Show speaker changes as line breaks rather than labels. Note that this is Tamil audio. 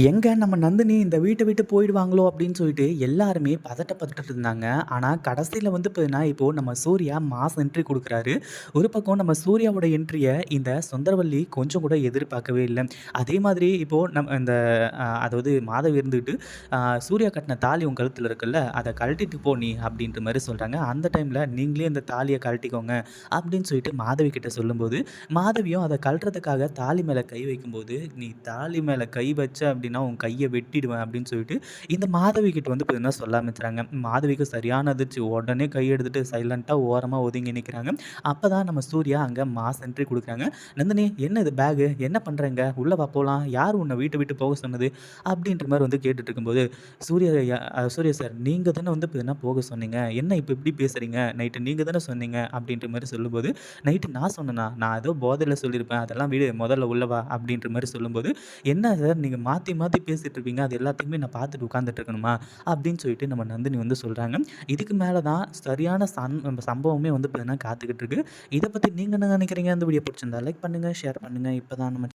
எங்க நம்ம நந்தினி இந்த வீட்ட விட்டு போயிடுவாங்களோ அப்படின்னு சொல்லிட்டு எல்லாருமே பதட்டப்பட்டுட்டு இருந்தாங்க. ஆனா கடைசியில வந்து பார்த்தீங்கன்னா, இப்போ நம்ம சூர்யா மாஸ் என்ட்ரி குடுக்குறாரு. ஒரு பக்கம் நம்ம சூர்யாவோட என்ட்ரிய இந்த சுந்தரவல்லி கொஞ்சம் கூட எதிர்பார்க்கவே இல்ல. அதே மாதிரி இப்போ இந்த அதாவது மாதவி இருந்துகிட்டு, அ சூர்யா கட்டின தாலி உன் கழுத்துல இருக்குல்ல, அத கழட்டிட்டு போ நீ அப்படின்ற மாரி சொல்றாங்க. அந்த டைம்ல நீங்களே இந்த தாலிய கழட்டிக்கோங்க அப்படின்னு சொல்லிட்டு மாதவி கிட்ட சொல்லும்போது, மாதவியும் அத கழட்டுறதுக்காக தாலி மேல கை வைக்கும்போது, "நீ தாலி மேல கை வச்ச அப்படின்னா, உன் கைய வெட்டிடுவேன்" அப்படின்னு சொல்லிட்டு இந்த மாதவி கிட்ட வந்து பார்த்தீங்கன்னா சொல்ல ஆரம்பிச்சுறாங்க. மாதவிக்கு சரியான அதிர்ச்சி. உடனே கை எடுத்துட்டு சைலன்ட்டா ஓரமா ஒதுங்கி நிக்கிறாங்க. அப்பதான் நம்ம சூர்யா அங்க மாஸ் என்ட்ரி குடுக்குறாங்க. "நந்தினி என்ன இது பேகு? என்ன பண்றங்க? உள்ள வா போலாம். யார் உன்ன வீட்ட விட்டு போக சொன்னது?" அப்படின்ற மாரி வந்து கேட்டுட்டு இருக்கும்போது, "சூர்யா சார் நீங்க தானே வந்து பார்த்தீங்கன்னா போக சொன்னீங்க. என்ன இப்ப இப்படி பேசுறீங்க? நைட்டு நீங்க தானே சொன்னீங்க." அப்படின்ற மாரி சொல்லும்போது, "நைட்டு நான் சொன்னேனா? நான் ஏதோ போதையில சொல்லியிருப்பேன். அதெல்லாம் விடு. முதல்ல உள்ள வா." அப்படின்ற மாரி சொல்லும்போது, "என்ன சார் நீங்க மாத்தி மாத்தி பேசிட்டு இருப்பீங்க. அது எல்லாத்தையுமே நான் பார்த்துட்டு உட்கார்ந்துட்டு இருக்கணுமா?" அப்படின்னு சொல்லிட்டு நம்ம நந்தினி வந்து சொல்றாங்க. இதுக்கு மேல தான் சரியான சம்பவமே வந்து பார்த்தீங்கன்னா காத்துக்கிட்டு இருக்கு. இத பத்தி நீங்க என்ன நினைக்கிறீங்க? இந்த வீடியோ பிடிச்சிருந்தா லைக் பண்ணுங்க, ஷேர் பண்ணுங்க. இப்ப தான் நம்ம